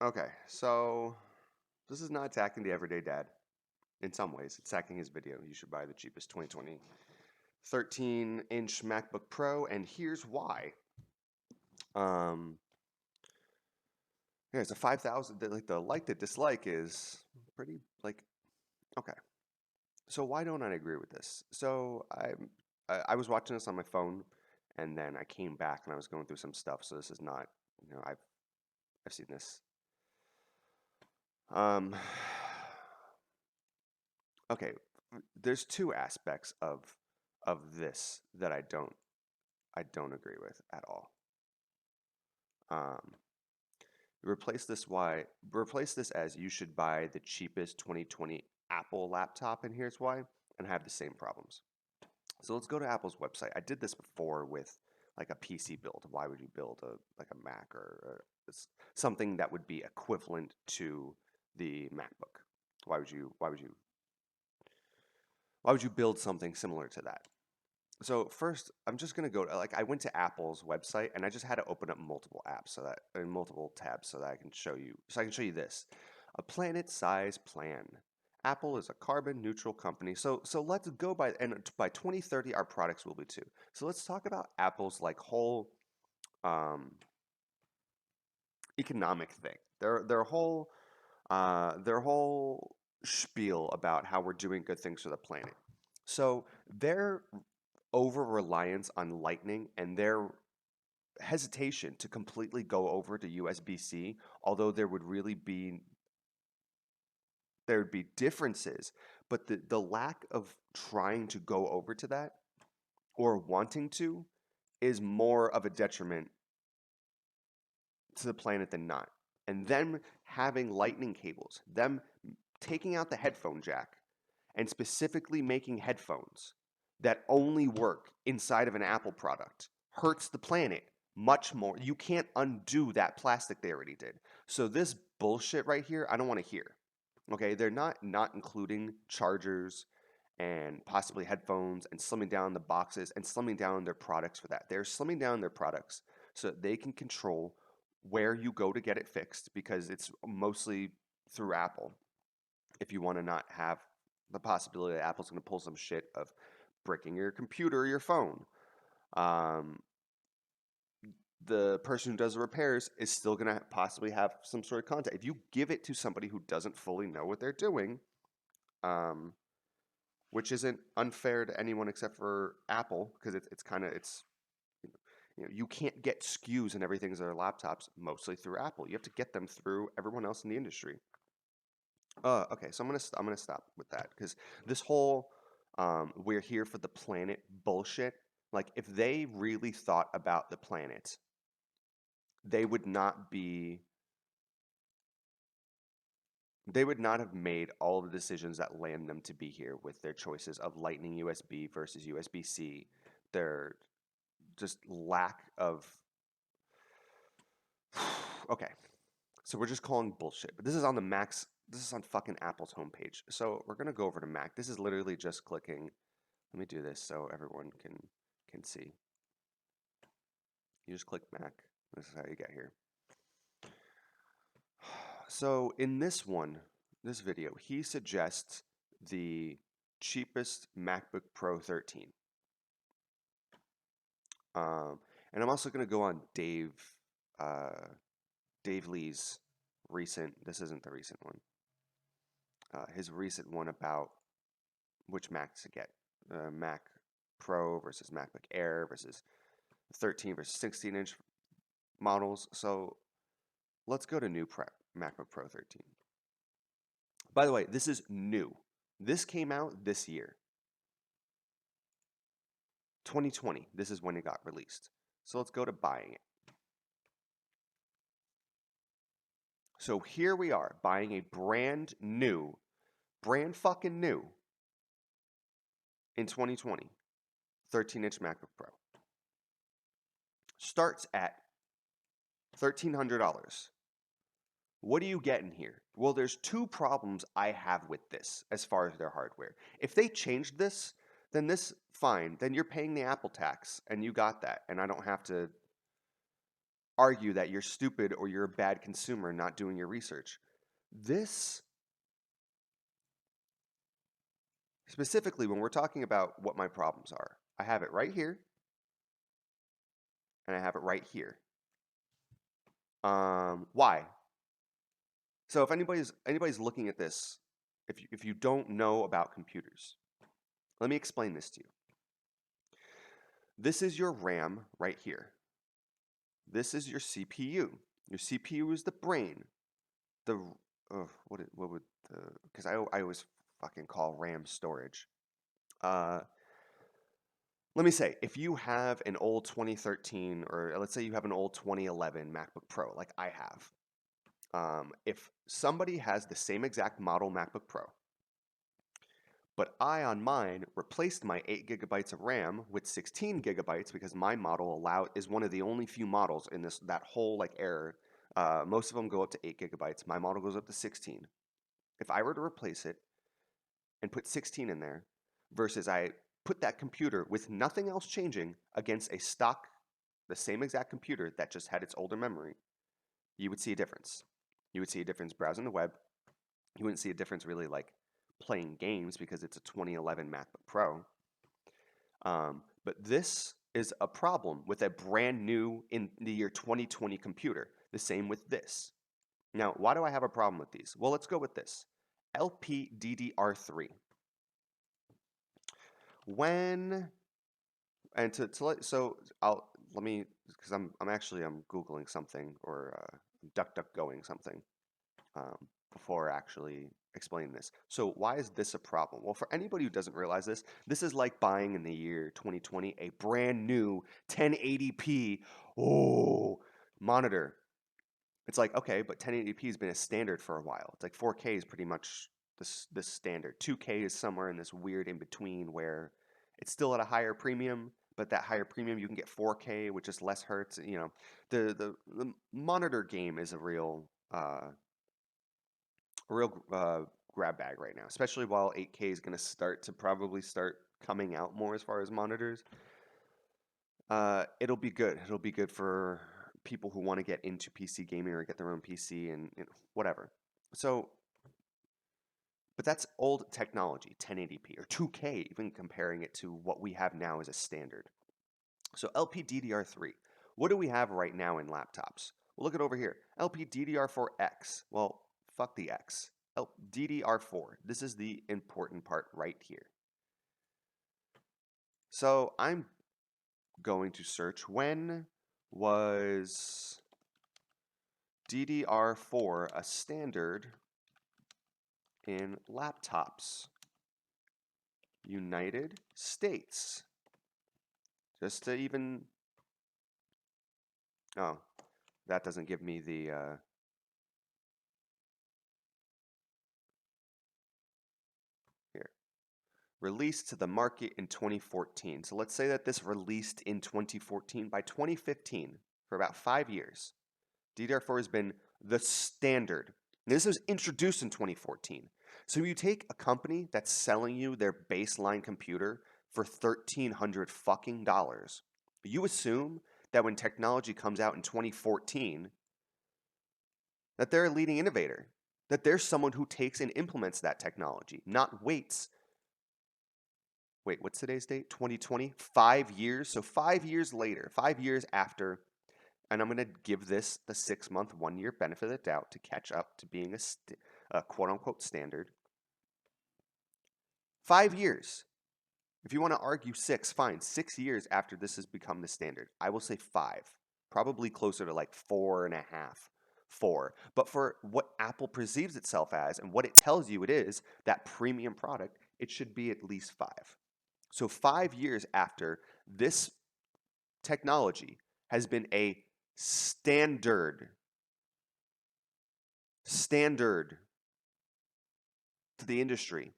Okay, so this is not attacking the everyday dad. In some ways, it's attacking his video. You should buy the cheapest 2020 13-inch MacBook Pro, and here's why. Um, yeah, it's a 5,000. The like to dislike is pretty like okay. So why don't I agree with this? So I was watching this on my phone, and then I came back and I was going through some stuff. So this is not I've seen this. Um, okay, there's two aspects of this that I don't agree with at all. Um, replace this as you should buy the cheapest 2020 Apple laptop, and here's why, and have the same problems. So let's go to Apple's website. I did this before with like a PC build. Why would you build a Mac or something that would be equivalent to the MacBook? Why would you build something similar to that? So first, I'm just gonna go like I went to Apple's website and I just had to open up multiple apps so that in multiple tabs so that I can show you this. A planet size plan. Apple is a carbon neutral company. So let's go by 2030 our products will be too. So let's talk about Apple's like whole um, economic thing. Their whole spiel about how we're doing good things for the planet. So their over reliance on Lightning and their hesitation to completely go over to USB-C, although there would be differences, but the lack of trying to go over to that or wanting to is more of a detriment to the planet than not. And them having lightning cables, them taking out the headphone jack and specifically making headphones that only work inside of an Apple product hurts the planet much more. You can't undo that plastic they already did. So this bullshit right here, I don't want to hear. Okay, they're not including chargers and possibly headphones and slimming down the boxes and slimming down their products for that. They're slimming down their products so that they can control where you go to get it fixed because it's mostly through Apple. If you want to not have the possibility that Apple's going to pull some shit of breaking your computer or your phone, um, the person who does the repairs is still going to possibly have some sort of contact. If you give it to somebody who doesn't fully know what they're doing, um, which isn't unfair to anyone except for Apple, because you can't get SKUs and everything as their laptops mostly through Apple. You have to get them through everyone else in the industry. Okay, so I'm gonna stop with that because this whole we're here for the planet bullshit. Like, if they really thought about the planet, they would not be they would not have made all the decisions that land them to be here with their choices of Lightning USB versus USB-C. Their just lack of okay. So we're just calling bullshit. But this is on the Mac's. This is on fucking Apple's homepage. So we're gonna go over to Mac. This is literally just clicking. Let me do this so everyone can see. You just click Mac. This is how you get here. So in this video, he suggests the cheapest MacBook Pro 13. And I'm also going to go on Dave Lee's recent. This isn't the recent one. His recent one about which Mac to get: Mac Pro versus MacBook Air versus 13 versus 16-inch models. So let's go to new MacBook Pro 13. By the way, this is new. This came out this year. 2020, this is when it got released. So let's go to buying it. So here we are buying a brand fucking new in 2020, 13-inch MacBook Pro. Starts at $1,300. What are you getting here? Well, there's two problems I have with this as far as their hardware. If they changed this, then this fine. Then you're paying the Apple tax and you got that, and I don't have to argue that you're stupid or you're a bad consumer not doing your research. This, specifically when we're talking about what my problems are, I have it right here and I have it right here. Why? So if anybody's looking at this, if you don't know about computers, let me explain this to you. This is your RAM right here. This is your CPU. Your CPU is the brain. The what would the, because I always fucking call RAM storage. Let me say, if you have an old 2013, or let's say you have an old 2011 MacBook Pro, like I have, if somebody has the same exact model MacBook Pro, but I on mine replaced my 8 gigabytes of RAM with 16 gigabytes because my model is one of the only few models in that whole like era. Most of them go up to 8 gigabytes. My model goes up to 16. If I were to replace it and put 16 in there versus I put that computer with nothing else changing against the same exact computer that just had its older memory, you would see a difference. You would see a difference browsing the web. You wouldn't see a difference really like playing games because it's a 2011 MacBook Pro. But this is a problem with a brand new in the year 2020 computer. The same with this. Now, why do I have a problem with these? Well, let's go with this. LPDDR3. When and let me because I'm googling something or DuckDuckGoing something um, before actually explaining this. So why is this a problem? Well, for anybody who doesn't realize this, this is like buying in the year 2020 a brand new 1080p monitor. It's like, okay, but 1080p has been a standard for a while. It's like 4K is pretty much this standard. 2K is somewhere in this weird in between where it's still at a higher premium, but that higher premium you can get 4K, which is less hertz. You know, the monitor game is a real grab bag right now, especially while 8K is going to probably start coming out more as far as monitors. It'll be good. It'll be good for people who want to get into PC gaming or get their own PC and whatever. So, but that's old technology, 1080p or 2K, even comparing it to what we have now as a standard. So LPDDR3, what do we have right now in laptops? Well, look at over here, LPDDR4X. Well, fuck the X. DDR4. This is the important part right here. So I'm going to search when was DDR4 a standard in laptops? United States. Just to even... Oh, that doesn't give me the... Here. Released to the market in 2014. So let's say that this released in 2014. By 2015, for about 5 years, DDR4 has been the standard. This was introduced in 2014. So you take a company that's selling you their baseline computer for $1,300 fucking dollars. You assume that when technology comes out in 2014, that they're a leading innovator, that there's someone who takes and implements that technology, not waits. Wait, what's today's date? 2020? 5 years? So 5 years later, 5 years after, and I'm going to give this the 6-month, 1-year benefit of the doubt to catch up to being a quote-unquote standard. 5 years. If you want to argue 6, fine. 6 years after this has become the standard. I will say 5. Probably closer to like 4.5. 4. But for what Apple perceives itself as and what it tells you it is, that premium product, it should be at least 5. So 5 years after this technology has been a standard to the industry,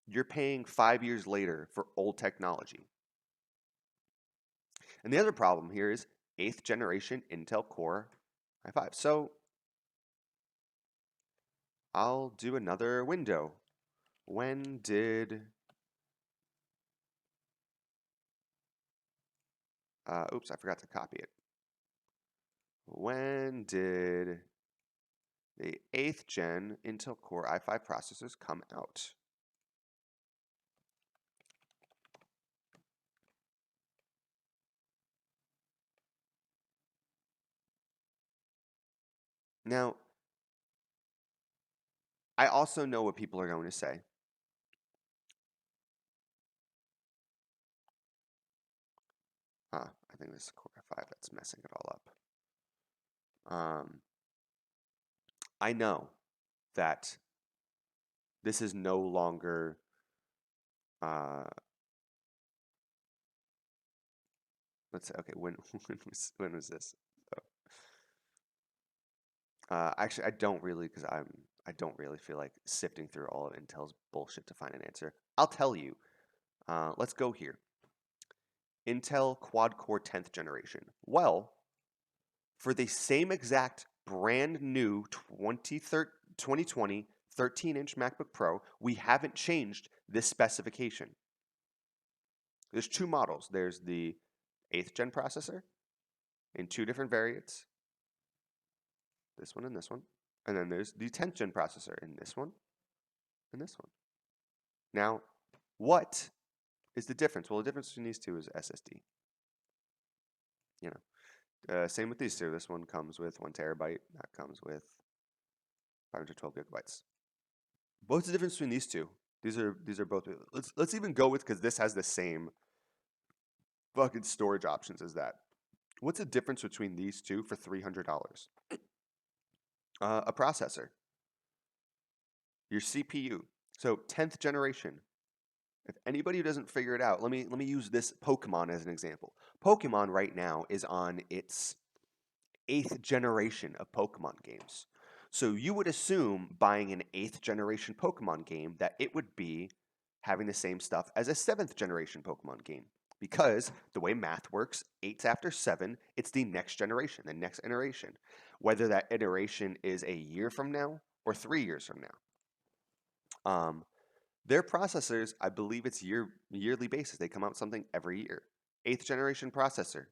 you're paying 5 years later for old technology. And the other problem here is 8th generation Intel Core i5. So I'll do another window. When did... oops, I forgot to copy it. When did the 8th gen Intel Core i5 processors come out? Now, I also know what people are going to say. I think this is Core i5 that's messing it all up. I know that this is no longer uh, let's say, okay, when was this? So, actually, I don't really, because I don't really feel like sifting through all of Intel's bullshit to find an answer. I'll tell you. Let's go here. Intel quad core 10th generation. Well, for the same exact brand new 2020 13-inch MacBook Pro, we haven't changed this specification. There's two models. There's the 8th gen processor in two different variants, this one and this one. And then there's the 10th gen processor in this one and this one. Now, what is the difference? Well, the difference between these two is SSD. You know, same with these two. This one comes with 1 terabyte. That comes with 512 gigabytes. What's the difference between these two? These are both. Let's even go with, because this has the same fucking storage options as that. What's the difference between these two for $300? A processor, your CPU. So 10th generation. If anybody who doesn't figure it out, let me use this Pokemon as an example. Pokemon right now is on its 8th generation of Pokemon games. So you would assume buying an 8th generation Pokemon game that it would be having the same stuff as a 7th generation Pokemon game. Because the way math works, 8's after 7, it's the next generation, the next iteration. Whether that iteration is a year from now or 3 years from now. Their processors, I believe it's yearly basis. They come out with something every year. 8th generation processor,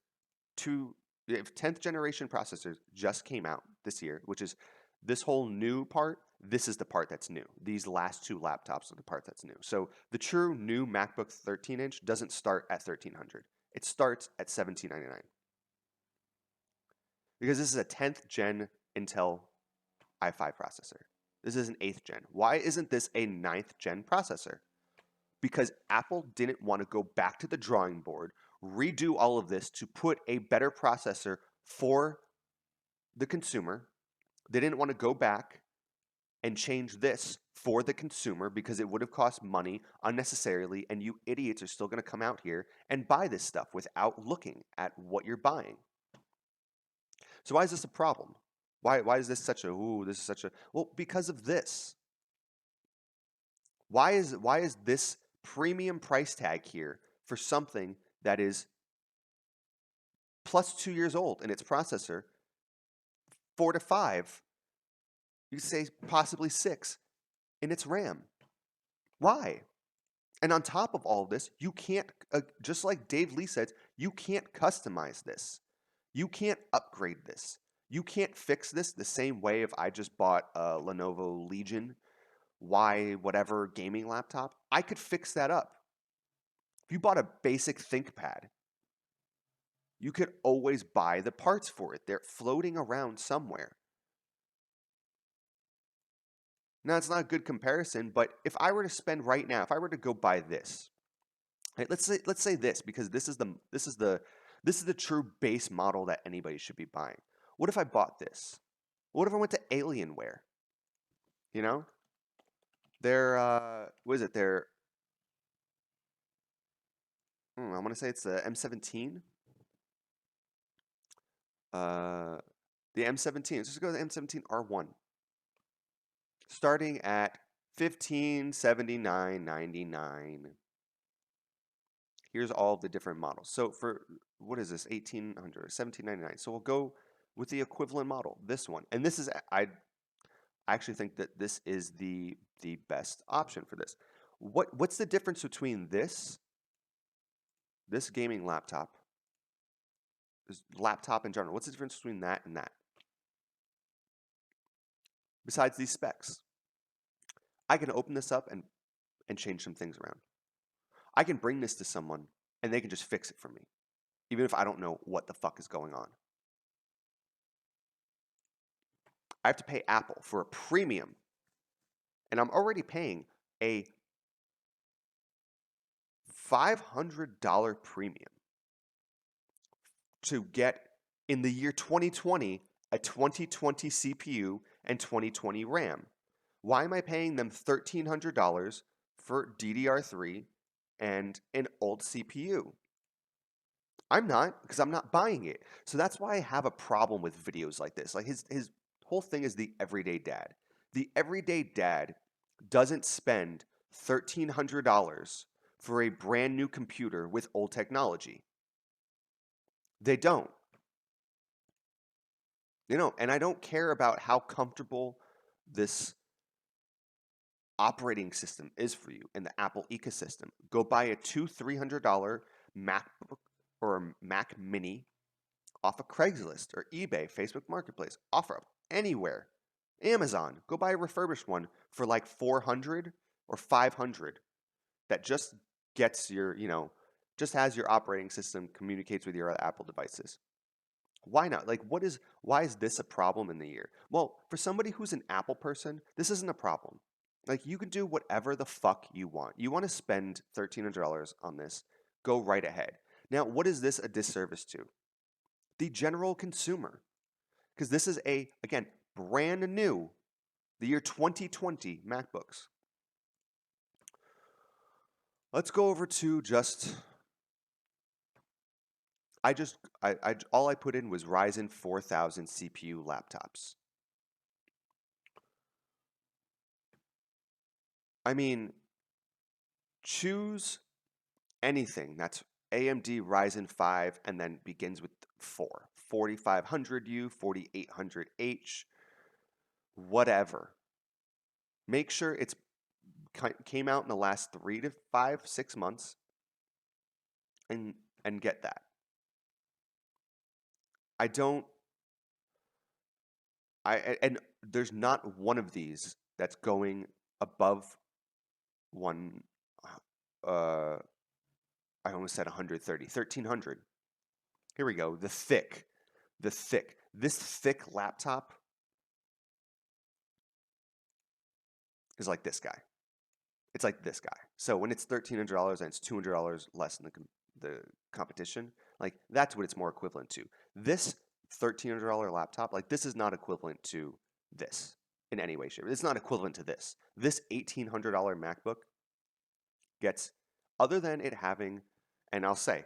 10th generation processors just came out this year, which is this whole new part. This is the part that's new. These last two laptops are the part that's new. So the true new MacBook 13-inch doesn't start at $1,300. It starts at $1,799 because this is a 10th gen Intel i5 processor. This is an 8th gen. Why isn't this a 9th gen processor? Because Apple didn't want to go back to the drawing board, redo all of this to put a better processor for the consumer. They didn't want to go back and change this for the consumer because it would have cost money unnecessarily, and you idiots are still going to come out here and buy this stuff without looking at what you're buying. So why is this a problem? Why is this such a, this is such a, well, because of this. Why is this premium price tag here for something that is plus 2 years old in its processor, 4 to 5, you could say possibly 6 in its RAM? Why? And on top of all of this, you can't, just like Dave Lee said, you can't customize this. You can't upgrade this. You can't fix this the same way if I just bought a Lenovo Legion Y whatever gaming laptop. I could fix that up. If you bought a basic ThinkPad, you could always buy the parts for it. They're floating around somewhere. Now, it's not a good comparison, but if I were to spend right now, if I were to go buy this, right, let's say this, because this is the true base model that anybody should be buying. What if I bought this? What if I went to Alienware? You know, what is it? I want to say it's the M17. Uh, the M17. Let's just go to the M17 R1. Starting at $1,579.99. Here's all the different models. So for, what is this, 1,800, $1,799. So we'll go with the equivalent model, this one. And this is, I actually think that this is the best option for this. What's the difference between this gaming laptop laptop in general. What's the difference between that and that? Besides these specs, I can open this up and change some things around. I can bring this to someone and they can just fix it for me, even if I don't know what the fuck is going on. I have to pay Apple for a premium, and I'm already paying a $500 premium to get, in the year 2020, a 2020 CPU and 2020 RAM. Why am I paying them $1,300 for DDR3 and an old CPU? I'm not, because I'm not buying it. So that's why I have a problem with videos like this. Like his whole thing is the everyday dad. The everyday dad doesn't spend $1,300 for a brand new computer with old technology. They don't. And I don't care about how comfortable this operating system is for you in the Apple ecosystem. Go buy a $200-$300 MacBook or a Mac Mini off of Craigslist or eBay, Facebook Marketplace, OfferUp, anywhere. Amazon, go buy a refurbished one for like 400 or 500 that just gets your, just has your operating system, communicates with your other Apple devices. Why not? Like, why is this a problem in the year? Well, for somebody who's an Apple person, this isn't a problem. Like, you can do whatever the fuck you want. You want to spend $1,300 on this, go right ahead. Now, what is this a disservice to? The general consumer. Because this is again, brand new, the year 2020 MacBooks. Let's go over to all I put in was Ryzen 4000 CPU laptops. I mean, choose anything that's AMD Ryzen 5 and then begins with 4. 4500U, 4800H, whatever. Make sure it's came out in the last 3 to 5, 6 months and get that. And there's not one of these that's going above one, I almost said 130, 1300. Here we go. The thick. This thick laptop is like this guy. It's like this guy. So when it's $1,300 and it's $200 less than the competition, like that's what it's more equivalent to. This $1,300 laptop, like this is not equivalent to this in any way, shape. It's not equivalent to this. This $1,800 MacBook gets, other than it having, and I'll say,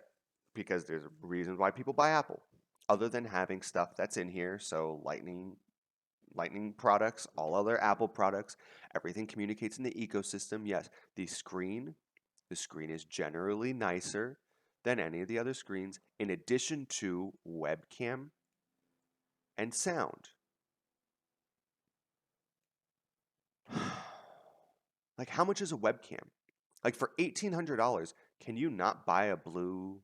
because there's reasons why people buy Apple, other than having stuff that's in here, so Lightning products, all other Apple products, everything communicates in the ecosystem. Yes, the screen is generally nicer than any of the other screens, in addition to webcam and sound. Like, how much is a webcam? Like, for $1,800, can you not buy a Blue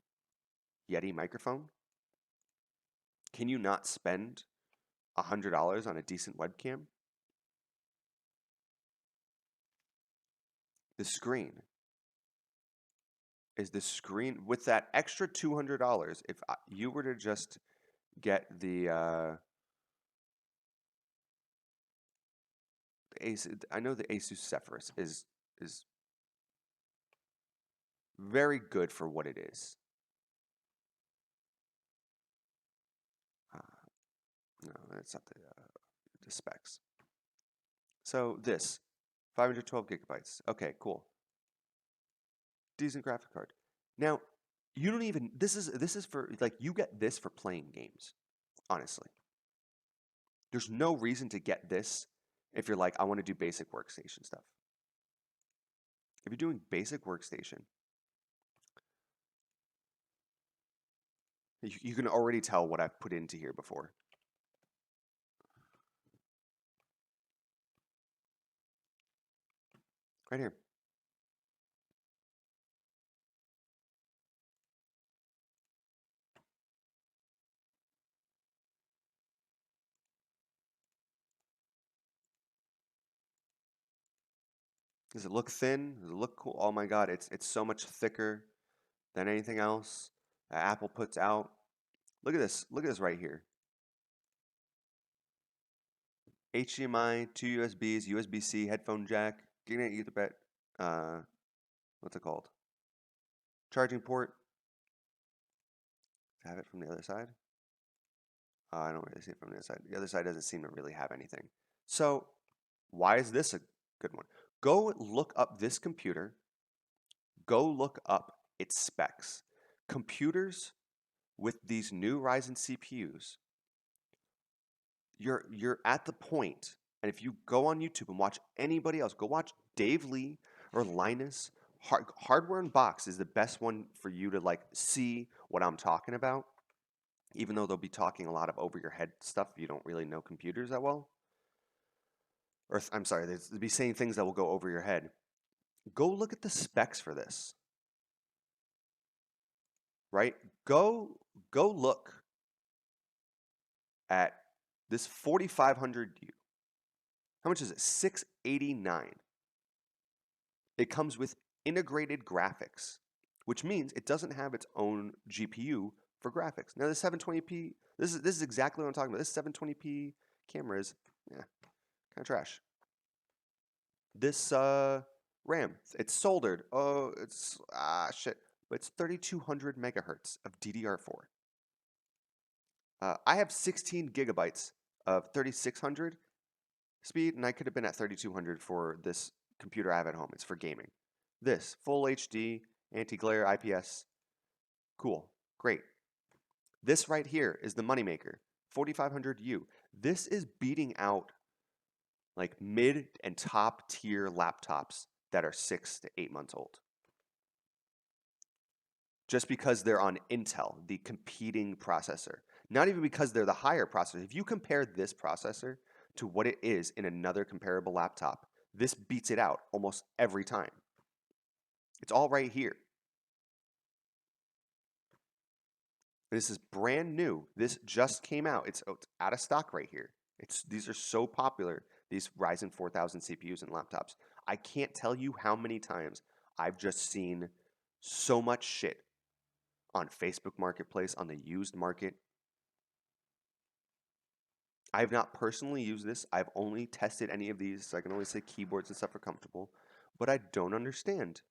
Yeti microphone? Can you not spend $100 on a decent webcam? The screen with that extra $200. If you were to just get the Asus, I know the Asus Zephyrus is very good for what it is. No, that's not the specs. So this, 512 gigabytes. Okay, cool. Decent graphic card. Now, you don't even. This is for, like, you get this for playing games. Honestly, there's no reason to get this if you're like, I want to do basic workstation stuff. If you're doing basic workstation, you can already tell what I've put into here before. Right here. Does it look thin? Does it look cool? Oh my God, it's so much thicker than anything else that Apple puts out. Look at this. Look at this right here. HDMI, two USBs, USB-C, headphone jack, Gigabit Ethernet. What's it called? Charging port. Have it from the other side. I don't really see it from the other side. The other side doesn't seem to really have anything. So why is this a good one? Go look up this computer. Go look up its specs. Computers with these new Ryzen CPUs, you're at the point, and if you go on YouTube and watch anybody else, go watch Dave Lee or Linus. Hardware Unbox is the best one for you to like see what I'm talking about, even though they'll be talking a lot of over your head stuff if you don't really know computers that well. Or I'm sorry, they'll be saying things that will go over your head. Go look at the specs for this, right? Go look at this 4500U. How much is it? $689. It comes with integrated graphics, which means it doesn't have its own GPU for graphics. Now the 720p, this is exactly what I'm talking about. This 720p camera is kind of trash. This RAM, it's soldered. Oh, it's shit. But it's 3200 megahertz of DDR4. I have 16 gigabytes of 3600 speed, and I could have been at 3200 for this computer I have at home. It's for gaming. This full HD, anti-glare, IPS, cool, great. This right here is the moneymaker, 4500U. This is beating out like mid and top tier laptops that are 6 to 8 months old. Just because they're on Intel, the competing processor. Not even because they're the higher processor. If you compare this processor to what it is in another comparable laptop, this beats it out almost every time. It's all right here. This is brand new. This just came out. It's out of stock right here. These are so popular, these Ryzen 4000 CPUs and laptops. I can't tell you how many times I've just seen so much shit on Facebook Marketplace, on the used market. I have not personally used this. I've only tested any of these, so I can only say keyboards and stuff are comfortable, but I don't understand.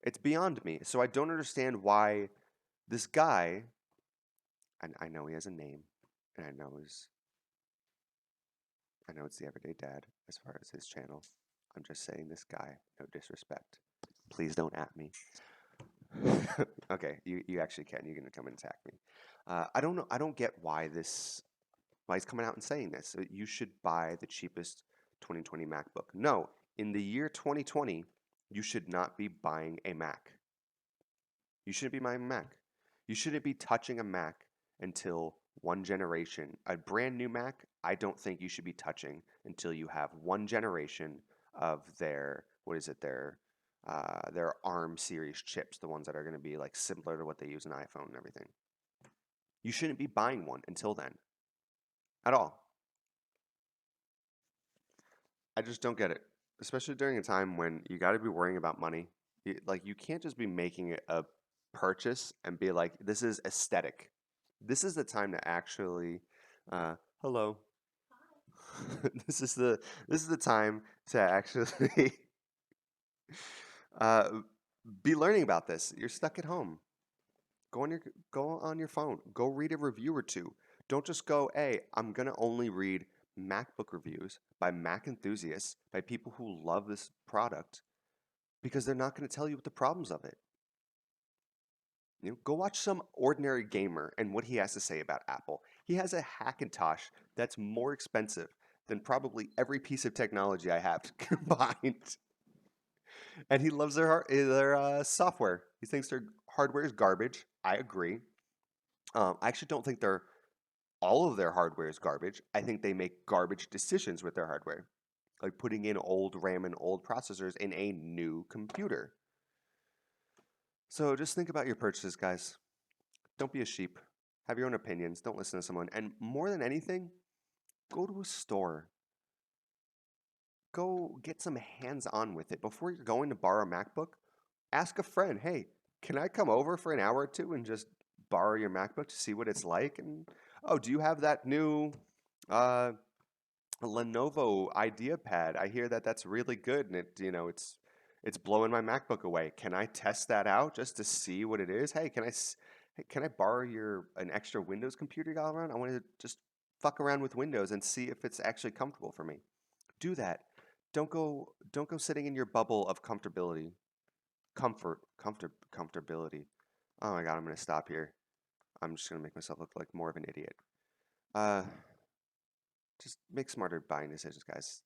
It's beyond me. So I don't understand why this guy, and I know he has a name, and I know it's the Everyday Dad as far as his channel. I'm just saying this guy, no disrespect. Please don't at me. Okay, you actually can. You're gonna come and attack me. I don't know. I don't get why he's coming out and saying this. You should buy the cheapest 2020 MacBook. No, in the year 2020, you should not be buying a Mac. You shouldn't be buying a Mac. You shouldn't be touching a Mac until one generation. A brand new Mac, I don't think you should be touching until you have one generation of their, their ARM series chips, the ones that are going to be like similar to what they use in iPhone and everything. You shouldn't be buying one until then, at all. I just don't get it, especially during a time when you got to be worrying about money. You can't just be making it a purchase and be like, this is aesthetic. This is the time to actually, hello. This is the time to actually uh, be learning about this. You're stuck at home. Go on your phone. Go read a review or two. Don't just go, hey, I'm gonna only read MacBook reviews by Mac enthusiasts, by people who love this product, because they're not gonna tell you what the problems of it. Go watch some ordinary gamer and what he has to say about Apple. He has a Hackintosh that's more expensive than probably every piece of technology I have combined. And he loves their software. He thinks their hardware is garbage. I agree. I actually don't think all of their hardware is garbage. I think they make garbage decisions with their hardware, like putting in old RAM and old processors in a new computer. So just think about your purchases, guys. Don't be a sheep. Have your own opinions. Don't listen to someone. And more than anything, go to a store. go get some hands-on with it. Before you're going to borrow a MacBook, ask a friend, hey, can I come over for an hour or two and just borrow your MacBook to see what it's like? And oh, do you have that new uh, Lenovo IdeaPad? I hear that that's really good, and it's blowing my MacBook away. Can I test that out just to see what it is? Hey, hey, can I borrow an extra Windows computer you got around? I want to just fuck around with Windows and see if it's actually comfortable for me. Do that. Don't go sitting in your bubble of comfortability. Oh my God, I'm gonna stop here. I'm just gonna make myself look like more of an idiot. Uh, just make smarter buying decisions, guys.